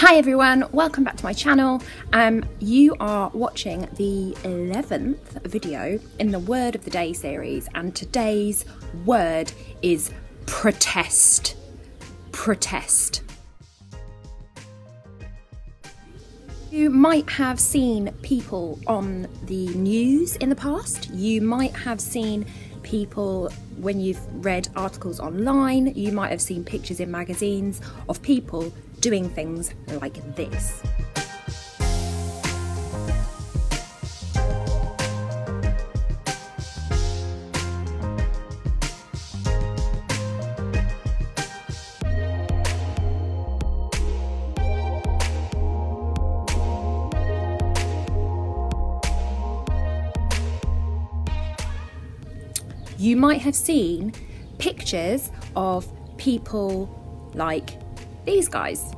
Hi everyone, welcome back to my channel. You are watching the 11th video in the Word of the Day series, and today's word is protest. Protest. You might have seen people on the news in the past. You might have seen people when you've read articles online. You might have seen pictures in magazines of people doing things like this. You might have seen pictures of people like these guys.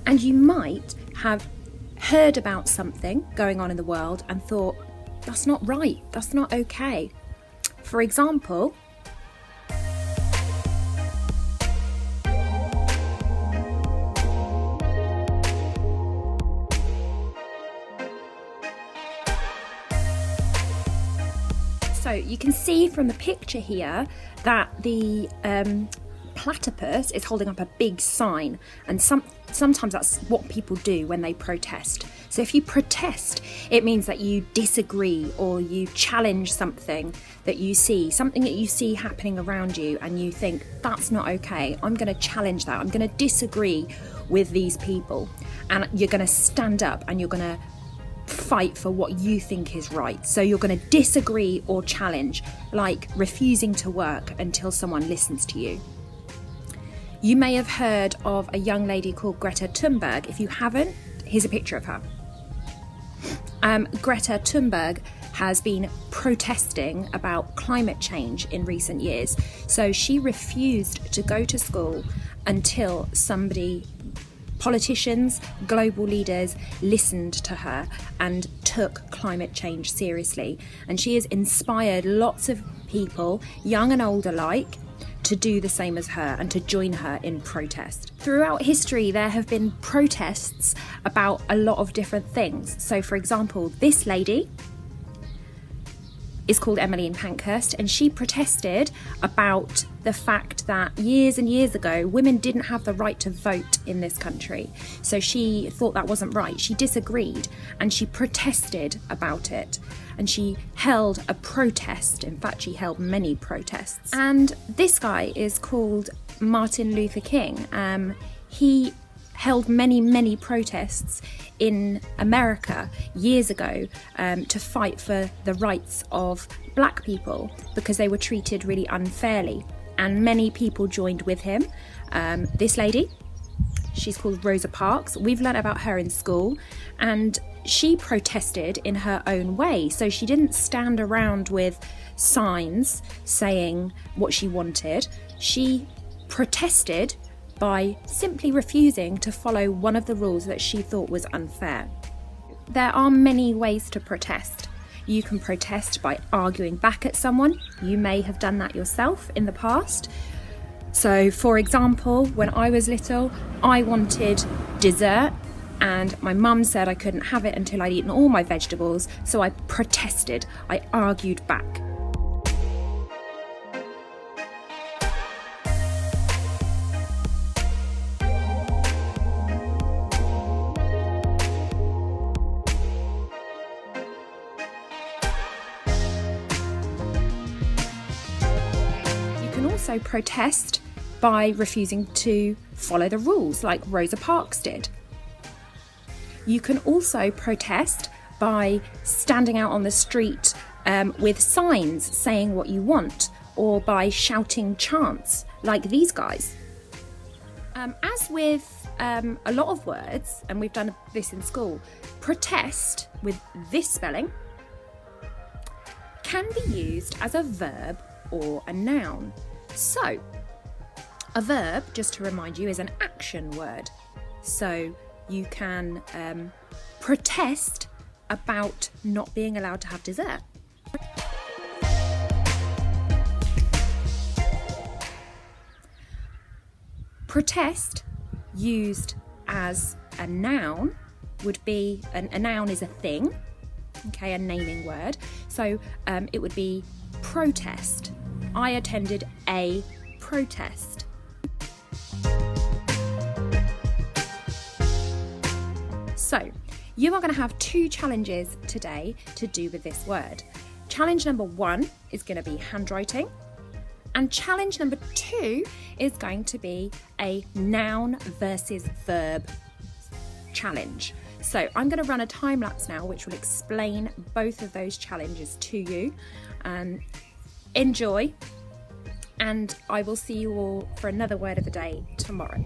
And you might have heard about something going on in the world and thought, that's not right, that's not okay. For example, so you can see from the picture here that the platypus is holding up a big sign, and sometimes that's what people do when they protest. So if you protest, it means that you disagree or you challenge something that you see, happening around you, and you think, that's not okay, I'm going to challenge that, I'm going to disagree with these people, and you're going to stand up and you're going to fight for what you think is right. So you're going to disagree or challenge, like refusing to work until someone listens to you. You may have heard of a young lady called Greta Thunberg. If you haven't, here's a picture of her. Greta Thunberg has been protesting about climate change in recent years. So she refused to go to school until politicians, global leaders listened to her and took climate change seriously. And she has inspired lots of people, young and old alike, to do the same as her and to join her in protest. Throughout history, there have been protests about a lot of different things. So for example, this lady is called Emmeline Pankhurst, and she protested about the fact that years and years ago, women didn't have the right to vote in this country. So she thought that wasn't right. She disagreed and she protested about it. And she held a protest. In fact, she held many protests. And this guy is called Martin Luther King. He held many protests in America years ago to fight for the rights of black people because they were treated really unfairly, and many people joined with him. This lady, she's called Rosa Parks. We've learned about her in school, and she protested in her own way. So she didn't stand around with signs saying what she wanted. She protested by simply refusing to follow one of the rules that she thought was unfair. There are many ways to protest. You can protest by arguing back at someone. You may have done that yourself in the past. So for example, when I was little, I wanted dessert and my mum said I couldn't have it until I'd eaten all my vegetables, so I protested, I argued back. You can also protest by refusing to follow the rules, like Rosa Parks did. You can also protest by standing out on the street with signs saying what you want, or by shouting chants like these guys. As with a lot of words, and we've done this in school, protest with this spelling can be used as a verb or a noun. So, a verb, just to remind you, is an action word. So, you can protest about not being allowed to have dessert. Protest, used as a noun, would be, a noun is a thing, okay, a naming word. So it would be protest. I attended a protest. So you are going to have 2 challenges today to do with this word. Challenge number 1 is going to be handwriting. And challenge number 2 is going to be a noun versus verb challenge. So I'm going to run a time lapse now which will explain both of those challenges to you. Enjoy, and I will see you all for another word of the day tomorrow.